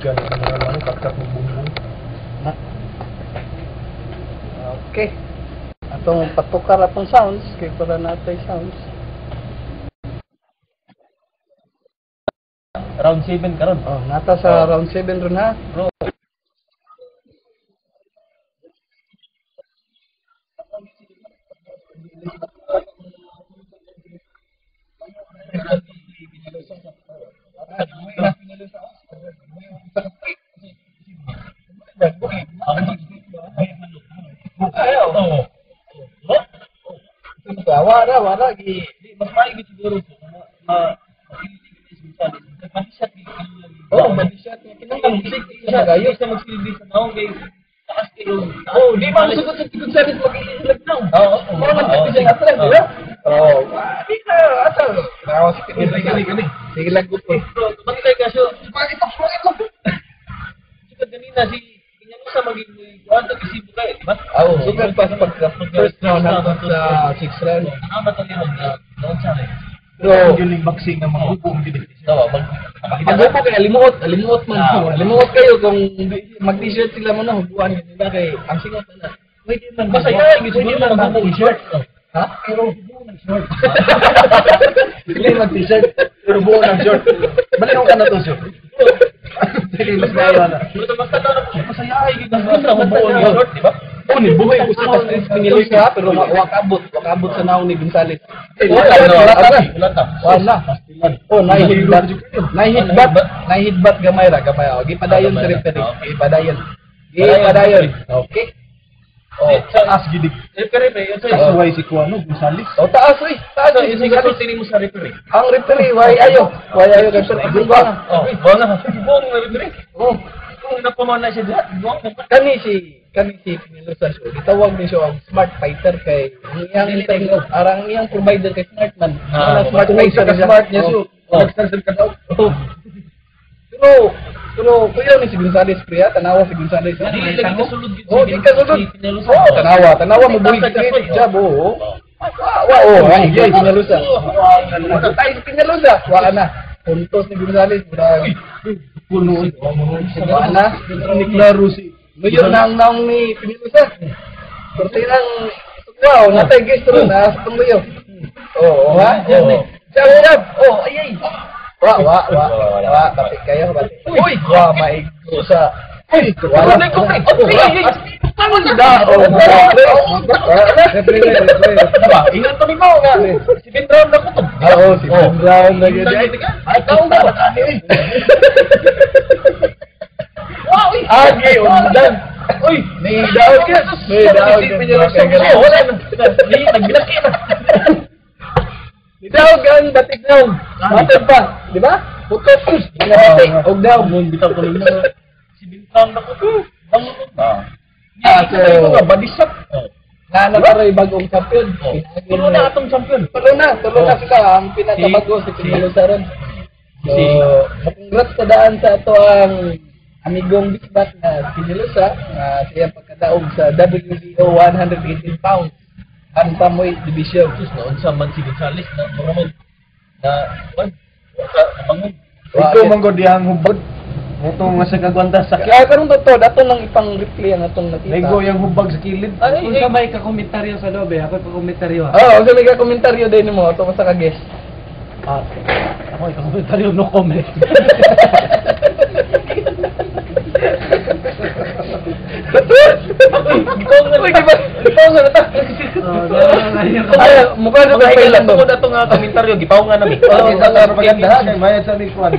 Dyan, ano, kakak mo bumbong. Okay. Atong patukar atong sounds kay para natay sounds. Round 7 karon. Oh, nata sa round 7 ron ha. Bro. Wala gi. Mas maigi siguro Manishat niya kinahanglan music siya gayo sa magsilbi sa naong kay taas kayo. di ba sugod sa tikod service mag-ilag na. Mo man siya nga di ba? Di ka atal. Sige lang gud ko. Bantay ka so. Bakit ito? Sigod ganina si Kinyanusa maging kuwanto kasi bukay, di ba? Sugod pa sa pagka first round hanggang sa 6th round. Ano to nila doon sa rin. So, yung boxing ng mga hubong dito. Mag-upo kayo, alimuot man. Alimuot kayo kung mag-t-shirt sila mo na, hubuan nila kay ang singot na. Pwede man masaya, pwede man mag-t-shirt. Ha? Pero buo ng short. Sige mag-t-shirt, pero buo ng short. Balinaw ka na to, sir. Sige, mas bawa na. Pero mas katawag ko, masaya ay ganda mo buo ng short, di ba? Buhay ko sa Piniloy siya, pero wakabot sa naong ni Gonzales. Wala na. Oh, nahihidbat gamay. Gipadayon sa referee. Gipadayon. Okay. Taas gidig. Referee, yun sa suway si Kuano, Gonzales. Taas, taas. Yung kasulti mo sa referee. Ang referee, why ayo kay Sir Igulba. Buong na referee. Kung napamana siya dyan, Kani si Pinilusan siya. Itawag din siya ang smart fighter kay arang iyang provider kay Smartman. Smart fighter siya. Smart niya siya. Nag-cancel ka daw. Pero kuya ni si Gonzales priya, tanawa si Gonzales. Di lagi kasulod yun. Di kasulod. Tanawa mo buhig jabo. Ay, Pinilusan. Ay, Pinilusan. Wa na. Puntos ni Gonzales, puno. Wa na. Niklaro si Ngayon nang ni Pinilusan. Pertinang wow, natay gestro na sa tuloy. Ha? Siya ay. Wa. Batik kayo, batik. Uy, maigo sa. Uy, wala ko. Tama na. Ingat kami mo nga. Si Ben Brown na ko to. Si Ben Brown na gid. Ay, taong na ba ani? Agi undan. Uy, may daw yan. Wala na. Nagbilaki na. Daw gang batik daw. Batik pa, di ba? Putot. Batik og daw Mun bitaw ko nimo. Si Ben Brown na ko to. So, badisap. Nga na bagong champion. Tulo na atong champion. Tulo na sila ang pinakabago si Pinilusan. So, congrats sa daan sa ato ang amigong bisbat na Pinilusa na siya pagkadaog sa WBO 118 pounds Bantamweight Division. Noon sa man si Gonzales na marunod na bangon. Ito manggo diyang hubod. Ito nga sa kagwanda sa Kaya karon to dato nang ipang replay ang atong nakita. Lego yung hubag sa kilid. Kung sa may kakomentaryo sa loob ako pa-komentaryo. So may komentaryo din mo ato sa ka-guest. Ako komentaryo no comment. Mukha na tayo lang. Ito nga komentaryo, gipaw nga namin. Sa propaganda. Mayad sa likuan.